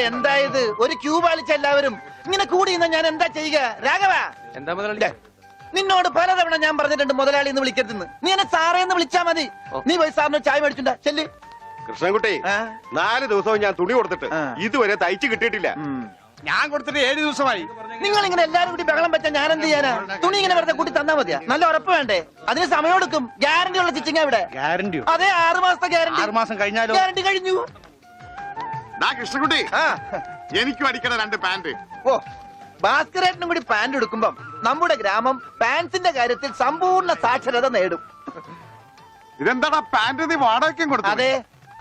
എന്താ ഇത്? ഒരു ക്യൂ പാലിച്ച എല്ലാവരും ഇങ്ങനെ കൂടി ഞാൻ എന്താ ചെയ്യുക? രാഘവ, എന്താ മുതലാളി? നിന്നോട് പലതവണ ഞാൻ പറഞ്ഞിട്ടുണ്ട് മുതലാളി എന്ന് വിളിക്കരുതെന്ന്. നീ എന്നെ സാറേ എന്ന് വിളിച്ചാ മതി. നീ പോയി സാറിന് ചായ മേടിച്ചുണ്ടാ ചെല്ല്. കൃഷ്ണൻകുട്ടി, 4 ദിവസവും ഞാൻ തുണി കൊടുത്തിട്ട് ഇതുവരെ തയ്ച്ചു കിട്ടിയിട്ടില്ല. ഞാൻ കൊടുത്തിട്ട് 7 ദിവസമായി. നിങ്ങൾ ഇങ്ങനെ എല്ലാരും കൂടി ബഹളം വെച്ചാൽ ഞാൻ എന്ത് ചെയ്യാനാ? തുണി ഇങ്ങനെ വെറുതെ കൂട്ടി തന്നാ മതിയാ? നല്ല ഉറപ്പ് വേണ്ടേ? അതിന് സമയം എടുക്കും. ഗ്യാരണ്ടി ഉള്ള സ്റ്റിച്ചിങ് ഇവിടെ. ഗ്യാരണ്ടിയോ? അതെ, 6 മാസത്തെ ഗ്യാരണ്ടി. 6 മാസം കഴിഞ്ഞാലോ? ഗ്യാരണ്ടി കഴിഞ്ഞു. കൃഷ്ണൻകുട്ടി, എനിക്കും അടിക്കണ 2 പാന്റ്. ഓ, ഭാസ്കരേട്ടനും കൂടി പാന്റ് എടുക്കുമ്പം നമ്മുടെ ഗ്രാമം പാൻസിന്റെ കാര്യത്തിൽ സമ്പൂർണ്ണ സാക്ഷരത നേടും. ഇതെന്താടാ പാന്റ് നീ വാടകയ്ക്കും കൊടുത്തു? അതെ,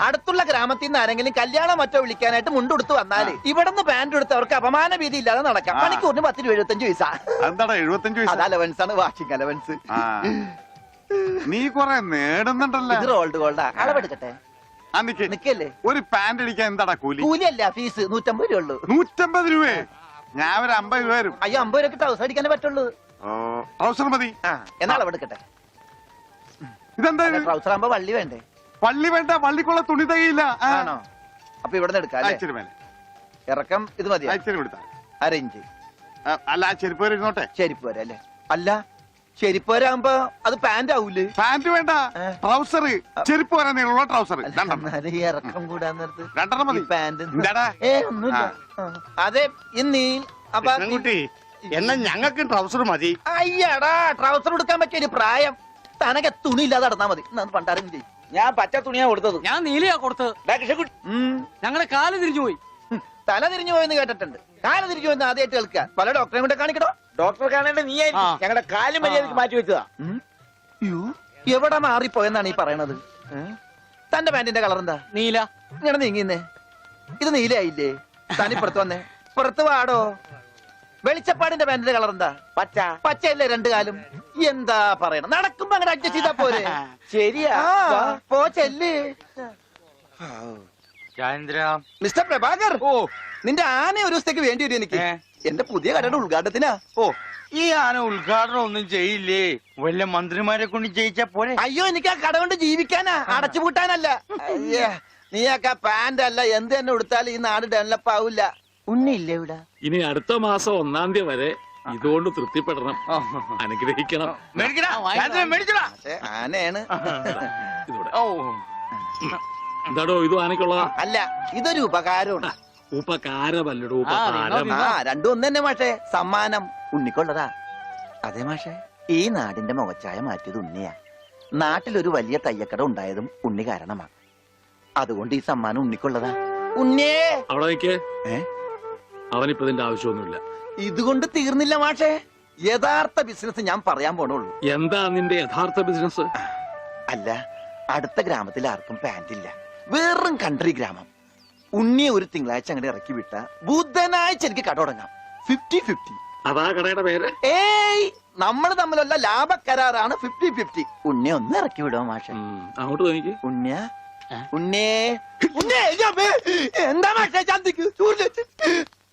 അടുത്തുള്ള ഗ്രാമത്തിൽ നിന്ന് ആരെങ്കിലും കല്യാണം മറ്റോ വിളിക്കാനായിട്ട് മുണ്ടെടുത്ത് വന്നാല് ഇവിടുന്ന് പാന്റ് എടുത്ത് അവർക്ക് അപമാന ഭീതി ഇല്ലാതെ നടക്കാം. മണിക്കൂറിന് 10-75 പൈസ. എന്താടാ 75 പൈസ? അത് അലവൻസ് ആണ്, വാഷിംഗ് അലവൻസ്. നീ കൊറേ നേടുന്നുണ്ടല്ലോ. ഇത് റോൾഡ് ഗോൾഡാ. അളവെടുക്കട്ടെ? നിക്കല്ലേ. ഒരു പാന്റ് അടിക്കാൻ എന്താടാ കൂലി? കൂലിയല്ല, ഫീസ് 150 രൂപ ഉള്ളൂ. 150 രൂപയെ? ഞാൻ ഒരു 50 രൂപ വരും. അയ്യോ, 50 രൂപയ്ക്ക് ട്രൗസർ അടിക്കാനേ പറ്റുള്ളൂ. ട്രൗസർ മതി. എന്നാ അളവെടുക്കട്ടെ? ഇതെന്താ? ട്രൗസർ ആകുമ്പോ വള്ളി വേണ്ടേ? വള്ളി വേണ്ട, വള്ളിക്കുള്ള തുണി തികയില്ല. ആണോ? അപ്പൊ ഇവിടെ എടുക്കാം. ഇറക്കം ഇത് മതി. അരയിഞ്ച്. അല്ല, ചെരുപ്പ് വരെ ഇരുന്നോട്ടെ. ചെരുപ്പ് വരെ അല്ലേ? അല്ല, ചെരുപ്പ് വരെ ആകുമ്പോ അത് പാന്റ് ആവൂലേ? പാന്റ് വേണ്ട, ട്രൗസർ. ചെരുപ്പ് വരെ നീളമുള്ള ട്രൗസർ. ഇറക്കം കൂടാൻ നേരത്ത് 2 മതി. പാന്റ് ഒന്നുമില്ല. അതെ, ഇന്നീ കുട്ടി എന്നാ ഞങ്ങൾക്ക് ട്രൗസർ മതി. അയ്യടാ, ട്രൗസർ എടുക്കാൻ പറ്റിയ ഒരു പ്രായം. തനക്ക് തുണി ഇല്ലാതെ നടന്നാ മതി. പണ്ടാരും ചെയ്യും. ഞാൻ പച്ച തുണിയാ കൊടുത്തത്. ഞാൻ നീലയാ കൊടുത്തത്. ഞങ്ങളുടെ കാല് തിരിഞ്ഞു പോയി. തല തിരിഞ്ഞു പോയെന്ന് കേട്ടിട്ടുണ്ട്. കാല് തിരിഞ്ഞു പോയെന്ന് ആദ്യമായിട്ട് കേൾക്കുക. പല ഡോക്ടറെ കൊണ്ട് കാണിക്കണോ? ഡോക്ടറെ കാണേണ്ട നീ ഞങ്ങളുടെ കാലും മര്യാദക്ക് മാറ്റി വെച്ചതാ. എവിടെ മാറിപ്പോയെന്നാണ് ഈ പറയണത്? തന്റെ പാന്റിന്റെ കളർ എന്താ? നീല. ഇങ്ങനെ നീങ്ങിന്നേ. ഇത് നീലയായില്ലേ? തനിപ്പുറത്ത് വന്നേ. പുറത്ത് വാടോ. വെളിച്ചപ്പാടിന്റെ പാന്റിന്റെ കളർ എന്താ? പച്ച. പച്ചയല്ലേ 2 കാലും? എന്താ പറയണം? നടക്കുമ്പോ അങ്ങനെ അഡ്ജസ്റ്റ് ചെയ്താ പോരെ? ശരിയാ, പോ ചെല്ല്. മിസ്റ്റർ പ്രഭാകർ, നിന്റെ ആന ഒരു ദിവസത്തേക്ക് വേണ്ടി വരും എനിക്ക്. എന്റെ പുതിയ കടയുടെ ഉദ്ഘാടനത്തിനാ. ഈ ആന ഉദ്ഘാടനം ഒന്നും ചെയ്യില്ലേ? വല്ല മന്ത്രിമാരെ കൊണ്ട് ചെയ്യിച്ചാ പോലെ. അയ്യോ, എനിക്ക് ആ കട കൊണ്ട് ജീവിക്കാനാ, അടച്ചുപൂട്ടാനല്ല. നീയൊക്കെ പാന്റ് അല്ല എന്ത് തന്നെ കൊടുത്താലും ഈ നാട് ഡെവലപ്പ് ആവില്ല. ഉണ്ണിയില്ലേ ഇവിടെ? ഇനി അടുത്ത മാസം 1-ാം തീയതി വരെ ഇതുകൊണ്ട് തൃപ്തിപ്പെടണം, അനുഗ്രഹിക്കണം. ആനയാണ്. എന്താടോ ഇത് ആനയ്ക്കുള്ളതാ? അല്ല, ഇതൊരു ഉപകാരമാണ്. ഉപകാരമല്ലടോ, ഉപകാരം. രണ്ടും ഒന്ന് തന്നെ മാഷേ. സമ്മാനം ഉണ്ണിക്കൊള്ളതാ. അതെ മാഷേ, ഈ നാടിന്റെ മുഖച്ഛായ മാറ്റിയത് ഉണ്ണിയാ. നാട്ടിലൊരു വലിയ തയ്യക്കട ഉണ്ടായതും ഉണ്ണി കാരണമാ. അതുകൊണ്ട് ഈ സമ്മാനം ഉണ്ണിക്കൊള്ളതാ. ഉണ്ണിയേ അവിടെ നിൽക്കേ. അവനിപ്പോ ഇതിന്റെ ആവശ്യമൊന്നുമില്ല. ഇതുകൊണ്ട് തീർന്നില്ല മാഷേ. യഥാർത്ഥ ബിസിനസ് ഞാൻ പറയാൻ പോണുള്ളൂ. എന്താ നിന്റെ യഥാർത്ഥ ബിസിനസ്? അല്ല, അടുത്ത ഗ്രാമത്തിൽ ആർക്കും പാന്റ് ഇല്ല. വെറും കൺട്രി ഗ്രാമം. ഉണ്ണിയെ ഒരു തിങ്കളാഴ്ച അങ്ങനെ ഇറക്കി വിട്ട ബുധനാഴ്ച എനിക്ക് കട തുടങ്ങാം. 50-50. അതാ കടയുടെ പേര്? ഏയ്, നമ്മൾ തമ്മിലുള്ള ലാഭക്കരാറാണ് 50-50. ഉണ്ണിയെ ഒന്ന് ഇറക്കി വിടുമോ മാഷേ? അങ്ങോട്ട് തോന്നിക്ക്. ഉണ്ണിയ ഉണ്ണേ എന്താ മാഷേ ചന്തിക്ക്?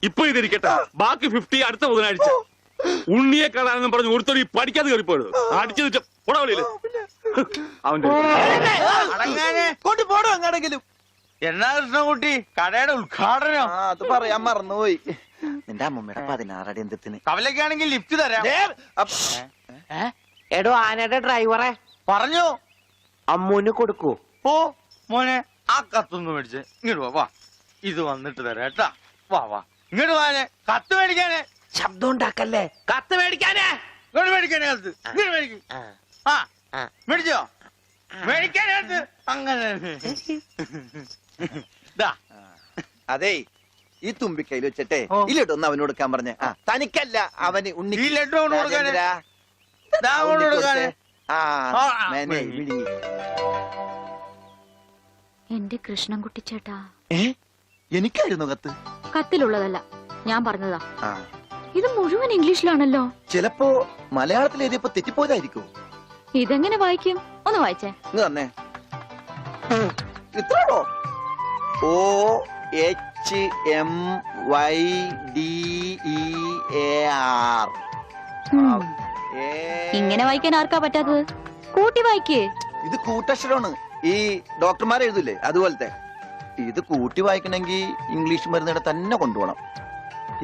ഇപ്പൊ ഇതിരിക്കട്ടെ, ബാക്കി 50 അടുത്ത ബുധനാഴ്ച. ഉണ്ണിയെ കാണാനെന്നും പറഞ്ഞു ഒരുത്തോടി പഠിക്കാതെ കയറിപ്പോയത് അടിച്ചു അവന്റെ കൊണ്ടുപോടോ അങ്ങനെങ്കിലും. എന്നാ കൃഷ്ണൻകുട്ടി കടയുടെ ഉദ്ഘാടനം? അത് പറയാൻ മറന്നുപോയി. നിന്റെ അമ്മൂമ്മയുടെ 16 അടി എന്തിന്? കവലക്കാണെങ്കിൽ ലിഫ്റ്റ് തരാം. എടോ, ആനയുടെ ഡ്രൈവറെ പറഞ്ഞു അമ്മൂന് കൊടുക്കൂ. ഓ മോനെ, ആ കത്തൊന്ന് മേടിച്ച് ഇങ്ങോട്ട് വാ. ഇത് വന്നിട്ട് തരാം കേട്ടാ. വാ വാ, ഇങ്ങോട്ട് വാനെ. കത്ത് മേടിക്കാനേ. ശബ്ദം ഉണ്ടാക്കല്ലേ. കത്ത് മേടിക്കാനേ. ഇങ്ങോട്ട് മേടിക്കാനേ കത്ത്. ഇങ്ങോട്ട് മേടിക്കും. മേടിച്ചോ? മേടിക്കാനേ കത്ത്. അങ്ങനെ അതെ, ഈ തുമ്പിക്കൈയിൽ വെച്ചിട്ടേ ഈ ലഡു ഒന്ന് അവന് കൊടുക്കാൻ പറഞ്ഞേ. തനിക്കല്ല, അവന്. ഉണ്ണി ഈ ലഡു അവന് കൊടുക്കാനേ. എന്റെ കൃഷ്ണൻകുട്ടി ചേട്ടാ. എനിക്കായിരുന്നു കത്ത്. കത്തിലുള്ളതല്ല, ഞാൻ പറഞ്ഞതാ. ഇത് മുഴുവൻ ഇംഗ്ലീഷിലാണല്ലോ. ചിലപ്പോ മലയാളത്തിൽ എഴുതിയപ്പോ തെറ്റിപ്പോയതായിരിക്കും. ഇതെങ്ങനെ വായിക്കും? ഒന്ന് വായിച്ചേ. തന്നെ ഇത്രോ? OHMYDEAR. ഇങ്ങനെ വായിക്കാൻ ആർക്കാ പറ്റാത്തത്? കൂട്ടി വായിക്കേ. ഇത് കൂട്ടക്ഷരമാണ്. ഈ ഡോക്ടർമാർ എഴുതൂലേ അതുപോലത്തെ. ഇത് കൂട്ടി വായിക്കണമെങ്കിൽ ഇംഗ്ലീഷ് മരുന്നിടെ തന്നെ കൊണ്ടുപോകണം.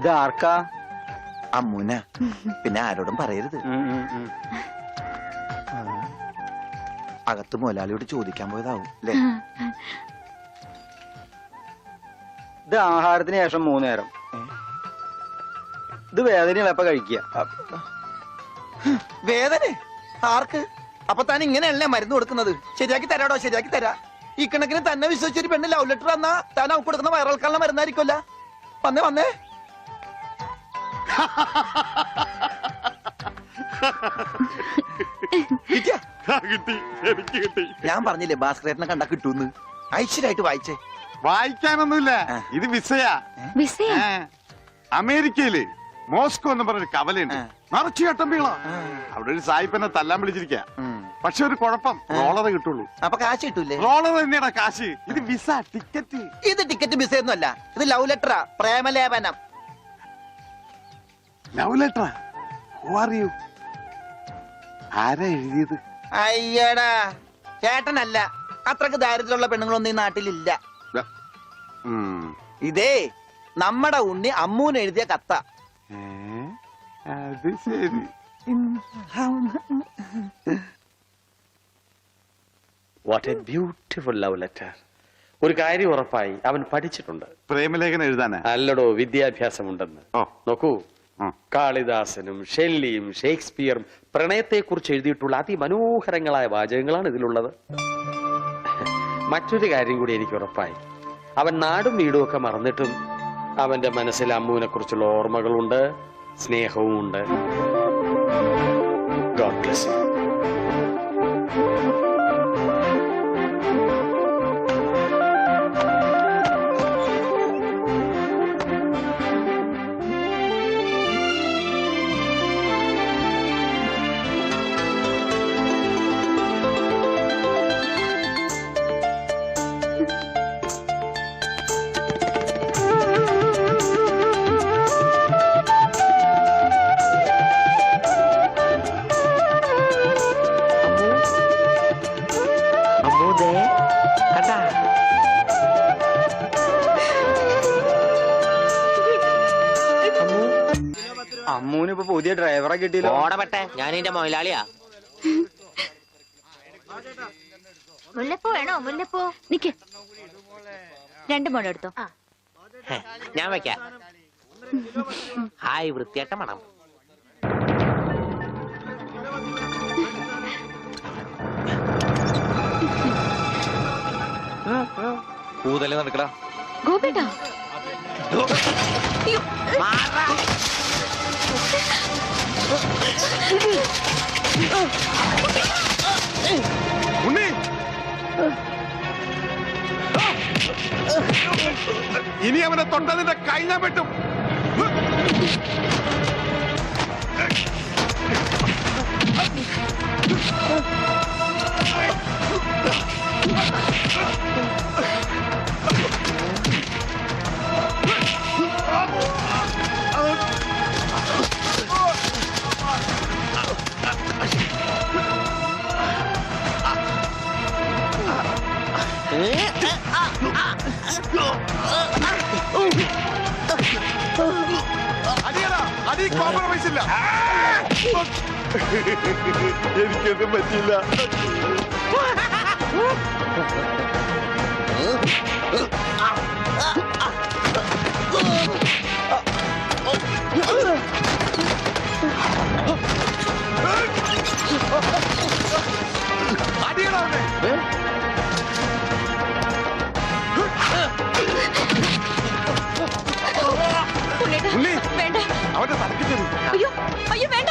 ഇത് ആർക്കാ? അമ്മൂന. പിന്നെ ആരോടും പറയരുത്. അകത്ത് മുതലാളിയോട് ചോദിക്കാൻ പോയതാവും അല്ലേ? ഇത് ആഹാരത്തിന് ശേഷം 3 നേരം. ഇത് വേദനയുള്ള എപ്പ കഴിക്കുക? വേദന ആർക്ക്? അപ്പൊ താൻ ഇങ്ങനെയല്ലേ മരുന്ന് കൊടുക്കുന്നത്? ശരിയാക്കി തരാടോ, ശരിയാക്കി തരാ. ഈ കണക്കിന് തന്നെ വിശ്വസിച്ചൊരു പെണ്ണ് ലവ് ലെറ്റർ തന്നാ താൻ അവൾക്ക് കൊടുക്കുന്ന വയറിളക്കാനുള്ള മരുന്നായിരിക്കുമല്ല. വന്നേ വന്നേ. കിട്ടിയാ? കിട്ടി, എനിക്ക് കിട്ടി. ഞാൻ പറഞ്ഞില്ലേ ഭാസ്കരേട്ടനെ കണ്ടാ കിട്ടൂന്ന്. ഐശ്വര്യമായിട്ട് വായിച്ചേ. വായിക്കാനൊന്നുമില്ല, ഇത് വിസയാ. വിസയാ? അമേരിക്കയില് മോസ്കോ എന്ന് പറഞ്ഞൊരു കവലയുണ്ട്. നിറച്ചു ചട്ടമ്പികളാ. അവിടെ ഒരു സായിപ്പനെ തല്ലാൻ വിളിച്ചിരിക്ക. പക്ഷെ ഒരു കുഴപ്പം, റോളറെ കിട്ടുള്ളൂ. അപ്പൊ കാശ് കിട്ടൂലേ? റോളർ തന്നെയാടാ കാശ്. ഇത് വിസ, ടിക്കറ്റ്. ഇത് ടിക്കറ്റ് വിസ ഒന്നും അല്ല, ഇത് ലവ് ലെറ്ററാ, പ്രേമലേപനം. ലവ് ലെറ്ററാ? Who are you? ആരാ എഴുതിയത്? അയ്യടാ ചേട്ടനല്ല. അത്രക്ക് ദാരിദ്ര്യമുള്ള പെണ്ണുങ്ങളൊന്നും ഈ നാട്ടിലില്ല. ഇതേ നമ്മടെ ഉണ്ണി അമ്മൂന് എഴുതിയ കത്ത. അത് ശരി. What A beautiful love letter. ഒരു കാര്യം ഉറപ്പായി, അവൻ പഠിച്ചിട്ടുണ്ട്. പ്രേമലേഖനം എഴുതാനാ? അല്ലടോ, വിദ്യാഭ്യാസമുണ്ടെന്ന്. നോക്കൂ, കാളിദാസനും ഷെല്ലിയും ഷേക്സ്പിയറും പ്രണയത്തെക്കുറിച്ച് എഴുതിയിട്ടുള്ള അതിമനോഹരങ്ങളായ വാചകങ്ങളാണ് ഇതിലുള്ളത്. മറ്റൊരു കാര്യം കൂടി എനിക്ക് ഉറപ്പായി, അവൻ നാടും വീടും ഒക്കെ മറന്നിട്ടും അവന്റെ മനസ്സിൽ അമ്മുവിനെ കുറിച്ചുള്ള ഓർമ്മകളുണ്ട്, സ്നേഹവും ഉണ്ട്. God bless you. അമ്മൂന് ഇപ്പൊ പുതിയ ഡ്രൈവറെ കിട്ടിയില്ല. ഓടപെട്ടെ, ഞാൻ ഇതിന്റെ മൊയിലാളിയാ. മുല്ലപ്പൂ വേണോ? മുല്ലപ്പൂ നിക്ക്, 2 മുഴം എടുത്തോ. ഞാൻ വെക്കാം. ഹായ്, വൃത്തിയായിട്ട മണം. പൂതല്ലേ നടക്കടാ ഗോപേട്ടാ. ഉണ്ണി, ഇനി അവനെ തൊട്ടതിന്റെ കൈ ഞാൻ വെട്ടും. അടിയടാ, അടി കോംപ്രമൈസ് ഇല്ല. എനിക്കൊന്നും പറ്റില്ല. അടിയടാ അവനെ. ഉണ്ണി, വേണ്ട. അവന്റെ തലക്ക് തരും. അയ്യോ അയ്യോ വേണ്ട.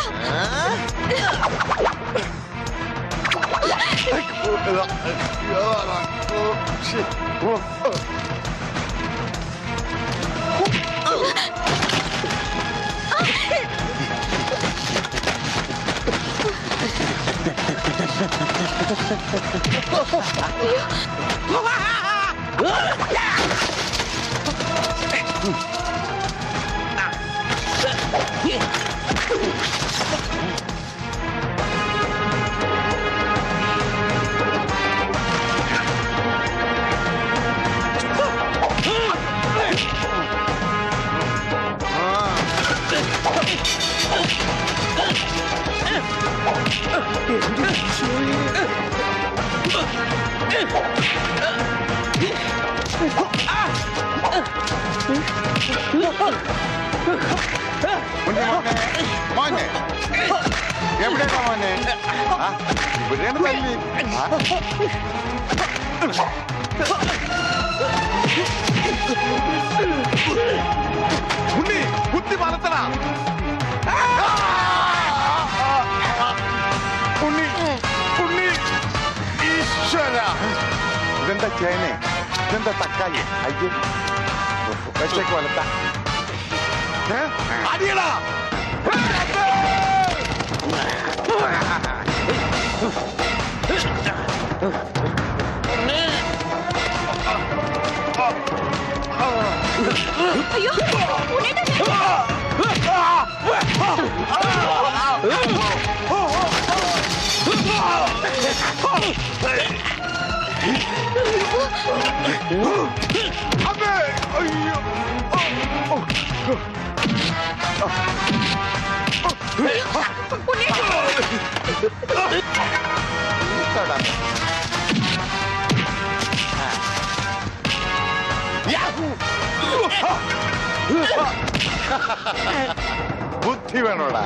മോനെ എവിടെയാ മോനെ? ഇവിടെയാണ് തല്ലി. ഉണ്ണി കുത്തി വളർത്തണ. ഉണ്ണി ഉണ്ണി ഈശ്വര. ഇതെന്താ ചേനെ? ഇതെന്താ തക്കാളി? അയ്യോ വെച്ചേക്ക് വളർത്ത. അടിയടാ. അയ്യോ ഉണ്ണേട്ടാ. അമ്മേ അയ്യോ. ബുദ്ധി വേണോടാ.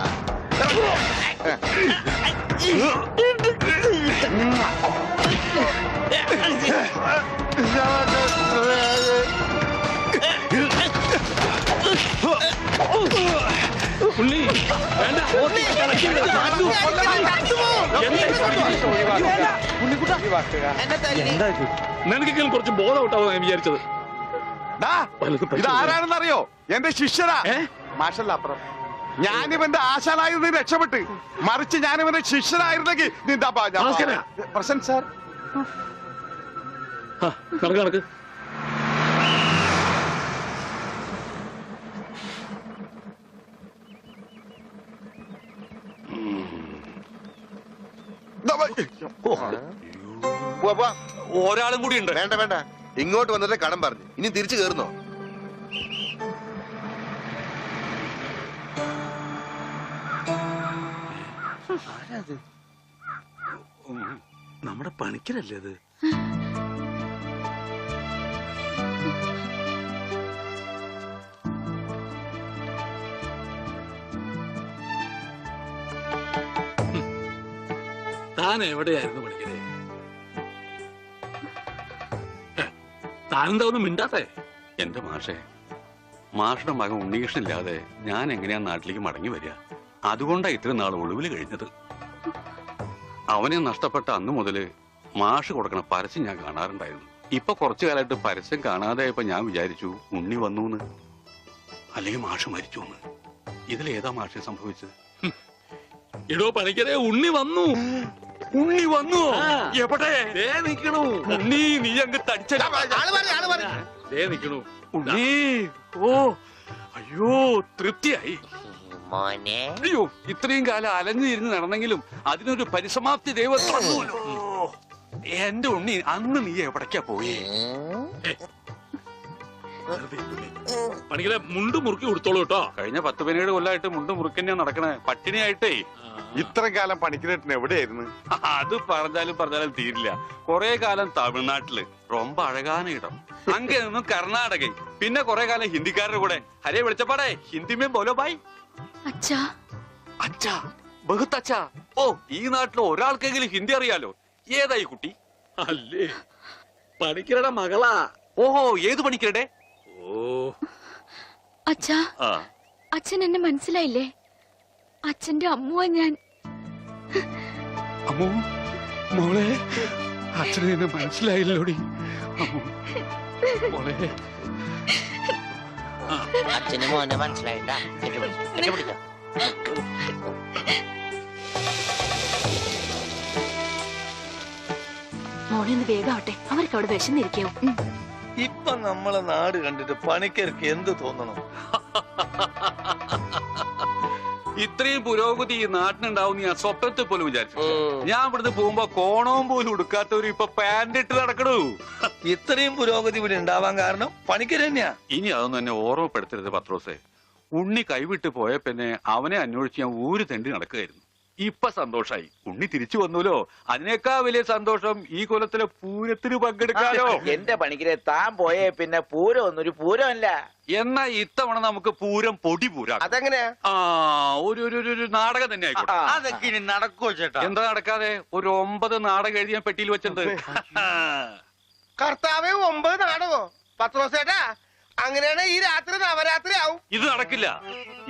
ഉണ്ണി വേണ്ട. നിനക്കെങ്കിലും കുറച്ച് ബോധം ഔട്ടാവും ഞാൻ വിചാരിച്ചത്. ഇതാരാണെന്നറിയോ? എന്റെ ശിഷ്യനാ. മാഷല്ല അപ്പുറം. ഞാനിവന്റെ ആശാനായിരുന്നു രക്ഷപ്പെട്ട്. മറിച്ച് ഞാനിവന്റെ ശിഷ്യനായിരുന്നെങ്കിൽ നിന്റെ പ്രസന്റ് സാർ. നടക്ക്. ഒരാളും കൂടി ഉണ്ട്. വേണ്ട വേണ്ട, ഇങ്ങോട്ട് വന്നിട്ട് കടം പറഞ്ഞു. ഇനി തിരിച്ചു കയറുന്നോ? നമ്മുടെ പണിക്കരല്ലേ അത്? താൻ എവിടെയായിരുന്നു പണിക്കരെ? താനെന്താ ഒന്നും മിണ്ടാത്തെ? എന്റെ മാഷെ, മാഷുടെ മകൻ ഉണ്ണികൃഷ്ണനില്ലാതെ ഞാൻ എങ്ങനെയാ നാട്ടിലേക്ക് മടങ്ങി വരിക? അതുകൊണ്ടാ ഇത്രയും നാൾ ഒളിവിൽ കഴിഞ്ഞത്. അവനെ നഷ്ടപ്പെട്ട അന്ന് മുതല് മാഷ് കൊടുക്കണ പരസ്യം ഞാൻ കാണാറുണ്ടായിരുന്നു. ഇപ്പൊ കുറച്ചു കാലമായിട്ട് പരസ്യം കാണാതായപ്പോ ഞാൻ വിചാരിച്ചു ഉണ്ണി വന്നൂന്ന്, അല്ലെങ്കിൽ മാഷ് മരിച്ചു എന്ന്. ഇതിലേതാ മാഷെ സംഭവിച്ചത്? എടോ പണിക്കരെ, ഉണ്ണി വന്നു. ഉണ്ണി വന്നു. എവിടെ? നിക്കണു ഉണ്ണി. നീ അങ്ങ് തടിച്ച നിക്കണു ഉണ്ണി. ഓ അയ്യോ, തൃപ്തിയായി മോനെ. അയ്യോ, ഇത്രയും കാലം അലഞ്ഞു തിരിഞ്ഞ് നടന്നെങ്കിലും അതിനൊരു പരിസമാപ്തി ദൈവം. എന്റെ ഉണ്ണി, അന്ന് നീ എവിടേക്കാ പോയി? പണിക്കരെ, മുണ്ട് മുറുക്കി കൊടുത്തോളൂ കേട്ടോ. കഴിഞ്ഞ 10-17 കൊല്ലമായിട്ട് മുണ്ട് മുറുക്കന്നെയാ നടക്കണേ, പട്ടിണിയായിട്ടേ. ഇത്രയും കാലം പണിക്കരേട്ടൻ എവിടെയായിരുന്നു? അത് പറഞ്ഞാലും തീരില്ല. കൊറേ കാലം തമിഴ്നാട്ടില് ரொம்ப അഴകാന ഇടം, അങ്ങ നിന്നും കർണാടക, പിന്നെ കൊറേ കാലം ഹിന്ദിക്കാരുടെ കൂടെ. ഹരേ വിളിച്ചപ്പാടേ ഹിന്ദിമേ ബോലോ ബായ്. അച്ഛാ അച്ഛാ, ബഹുത്ത് അച്ഛാ. ഓ, ഈ നാട്ടിൽ ഒരാൾക്കെങ്കിലും ഹിന്ദി അറിയാലോ. ഏതായി കുട്ടി? അല്ലേ, പണിക്കരുടെ മകളാ. ഓഹോ, ഏത് പണിക്കരുടെ? ഓ അച്ഛാ, ആ, അച്ഛൻ എന്നെ മനസ്സിലായില്ലേ? അച്ഛന്റെ അമ്മുവാ ഞാൻ. അമ്മോ മോളെ, അച്ഛനെ എന്നെ മനസ്സിലായില്ലോടി. അമ്മോ മോളെ. അച്ഛന് മോനെ മനസ്സിലായിട്ടാ. പിടിച്ചോ. മോളെ ഒന്ന് വേഗാവട്ടെ, അവർക്ക് അവിടെ വിശന്നിരിക്കാവും. ഇപ്പൊ നമ്മളെ നാട് കണ്ടിട്ട് പണിക്കർക്ക് എന്ത് തോന്നണം? ഇത്രയും പുരോഗതി ഈ നാട്ടിനുണ്ടാവും ഞാൻ സ്വപ്നത്തിൽ പോലും വിചാരിച്ചു. ഞാൻ ഇവിടുന്ന് പോകുമ്പോ കോണവും പോലും ഉടുക്കാത്തവര് ഇപ്പൊ പാന്റ് ഇട്ട് നടക്കണു. ഇത്രയും പുരോഗതി ഇവിടെ ഉണ്ടാവാൻ കാരണം പണിക്കര് തന്നെയാ. ഇനി അതൊന്നും എന്നെ ഓർമ്മപ്പെടുത്തരുത് പത്രോസേ. ഉണ്ണി കൈവിട്ട് പോയ പിന്നെ അവനെ അന്വേഷിച്ച് ഞാൻ ഊര് തെണ്ടി നടക്കുകയായിരുന്നു. ഇപ്പൊ സന്തോഷായി, ഉണ്ണി തിരിച്ചു വന്നല്ലോ. അതിനേക്കാ വലിയ സന്തോഷം ഈ കൊലത്തിലെ പൂരത്തിന് പങ്കെടുക്കാലോ. എന്റെ പണിക്കരെ താൻ പോയേ പിന്നെ പൂരം ഒന്നൊരു പൂരമല്ല. എന്നാ ഇത്തവണ നമുക്ക് പൂരം പൊടി പൂരാം. അതെങ്ങനെയാ? ആ ഒരു നാടകം തന്നെ ആയിക്കോട്ടെ. അതൊക്കെ ഇനി നടക്കുവോ ചേട്ടാ? എന്താ നടക്കാതെ? ഒരു 9 നാടകം എഴുതി ഞാൻ പെട്ടിയിൽ വെച്ചിട്ടുണ്ട്. കർത്താവേ 9 നാടകോ? പത്രോസേട്ടാ, അങ്ങനെയാണ് ഈ രാത്രി നവരാത്രി ആവും. ഇത് നടക്കില്ല.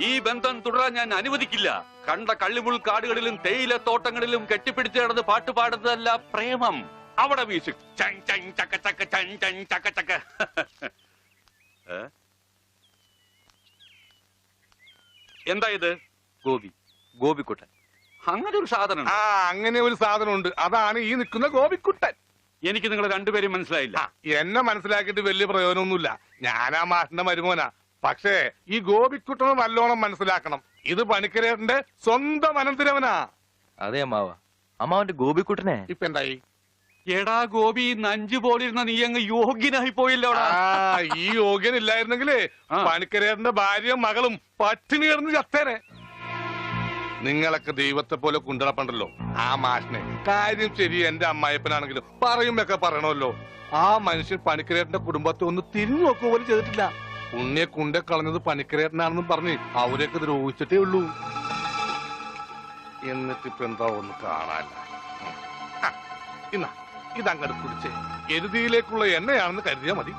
ഈ ബന്ധം തുടരാൻ ഞാൻ അനുവദിക്കില്ല. കണ്ട കള്ളിമുൾ കാടുകളിലും തേയില തോട്ടങ്ങളിലും കെട്ടിപ്പിടിച്ച് കിടന്ന് പാട്ട് പാടുന്നതല്ല പ്രേമം. അവിടെ മ്യൂസിക് ചക്ക ചക്ക ചക്ക ചക്ക. എന്താ ഇത്? ഗോപിക്കുട്ടൻ. അങ്ങനെ ഒരു സാധനം. ആ, അങ്ങനെ ഒരു സാധനമുണ്ട്. അതാണ് ഈ നിൽക്കുന്ന ഗോപിക്കുട്ടൻ. എനിക്ക് നിങ്ങൾ രണ്ടുപേരും മനസ്സിലായില്ല. എന്നെ മനസ്സിലാക്കിയിട്ട് വലിയ പ്രയോജനമൊന്നുമില്ല. ഞാനാ മാഷിന്റെ മരുമോനാ. പക്ഷേ ഈ ഗോപിക്കുട്ടനെ നല്ലോണം മനസ്സിലാക്കണം. ഇത് പണിക്കരേട്ടന്റെ സ്വന്തം അനന്തരവനാ. അതെ അമ്മാവന്റെ ഗോപിക്കുട്ടനെ ഇപ്പൊ എന്തായി? എടാ ഗോപി, നഞ്ചു പോലിരുന്ന നീ അങ്ങ് യോഗ്യനായി പോയില്ലോ. ഈ യോഗ്യൻ ഇല്ലായിരുന്നെങ്കിലേ പണിക്കരേട്ടന്റെ ഭാര്യയും മകളും പട്ടിണി കിടന്ന് ചത്തേനെ. നിങ്ങളൊക്കെ ദൈവത്തെ പോലെ കുണ്ടളപ്പണ്ടല്ലോ. ആ മാഷിനെ കാര്യം ശരി, എന്റെ അമ്മായപ്പനാണെങ്കിലും പറയുമ്പൊക്കെ പറയണമല്ലോ. ആ മനുഷ്യൻ പണിക്കരേട്ടന്റെ കുടുംബത്തെ ഒന്ന് തിരിഞ്ഞു നോക്കുക പോലും ചെയ്തിട്ടില്ല. ഉണ്ണിയെ കുണ്ടെ കളഞ്ഞത് പണിക്കരേട്ടനാണെന്നും പറഞ്ഞ് അവരെയൊക്കെ ദ്രോഹിച്ചിട്ടേ ഉള്ളൂ. എന്നിട്ടിപ്പോ എന്താ ഒന്ന് കാണാല്ല. ഇതങ്ങട് കുടിച്ചേ. എരുതിയിലേക്കുള്ള എണ്ണയാണെന്ന് കരുതിയാ മതി.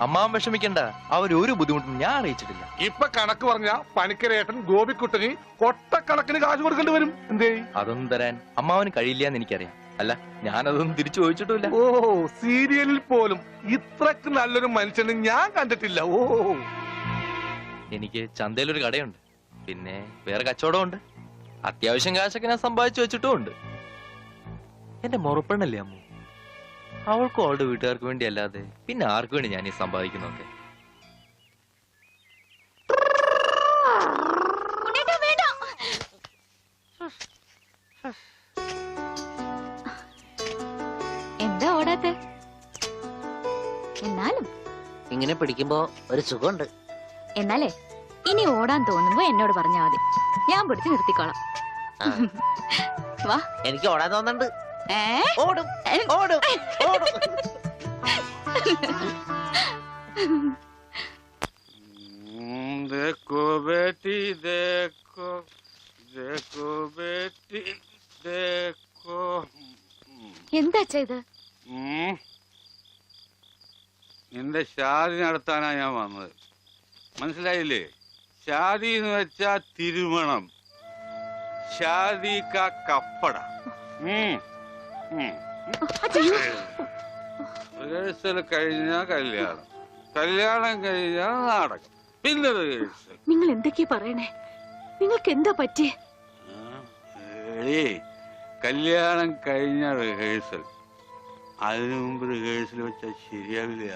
അമ്മാവൻ വിഷമിക്കണ്ട, അവരൊരു ബുദ്ധിമുട്ടും ഞാൻ അറിയിച്ചിട്ടില്ല. ഇപ്പൊ കണക്ക് പറഞ്ഞ പണിക്കരേട്ടൻ ഗോപിക്കുട്ടന് കൊട്ടക്കണക്കിന് കാശ് കൊടുക്കേണ്ടി വരും. എന്തേ? അതൊന്നും തരാൻ അമ്മാവന് കഴിയില്ല എന്ന് എനിക്കറിയാം. അല്ല, ഞാനതൊന്നും തിരിച്ചു ചോദിച്ചിട്ടില്ല. ഓ, സീരിയലിൽ പോലും ഇത്രക്ക് നല്ലൊരു മനുഷ്യനെ ഞാൻ കണ്ടിട്ടില്ല. ഓ, എനിക്ക് ചന്തയിലൊരു കടയുണ്ട്, പിന്നെ വേറെ കച്ചവടമുണ്ട്. അത്യാവശ്യം കാശൊക്കെ ഞാൻ സമ്പാദിച്ചു വെച്ചിട്ടും ഉണ്ട്. എന്റെ മുറപ്പെണ്ണല്ലേ അമ്മു, അവൾക്കും അവളുടെ വീട്ടുകാർക്ക് വേണ്ടി അല്ലാതെ പിന്നെ ആർക്കു വേണ്ടി ഞാൻ ഈ സമ്പാദിക്കുന്നൊക്കെ? എന്താ ഓടാത്തെ? എന്നാലും ഇങ്ങനെ പിടിക്കുമ്പോ ഒരു സുഖമുണ്ട്. എന്നാലേ ഇനി ഓടാൻ തോന്നുമ്പോ എന്നോട് പറഞ്ഞാ മതി, ഞാൻ പിടിച്ച് നിർത്തിക്കോളാം. വാ. എനിക്ക് ഓടാൻ തോന്നുന്നുണ്ട്. ഓടും ഓടും ഓടും. देखो बेटी देखो देखो बेटी देखो. എന്താ ചെയ്ത്? നിന്റെ ഷാദി നടത്താനാ ഞാൻ വന്നത്. മനസ്സിലായില്ലേ? ഷാദി എന്ന് വെച്ചാ തിരുമണം. ഷാദി കാ കപ്പട. റിഹേഴ്സൽ കഴിഞ്ഞാ കല്യാണം, കല്യാണം കഴിഞ്ഞാ നാടകം, പിന്നെ റിഹേഴ്സൽ. നിങ്ങൾ എന്തൊക്കെയാ പറയണേ? നിങ്ങൾക്ക് എന്താ പറ്റിയേ? കല്യാണം കഴിഞ്ഞ റിഹേഴ്സൽ, അതിനു മുമ്പ് റിഹേഴ്സൽ വെച്ചാൽ ശരിയാവില്ല.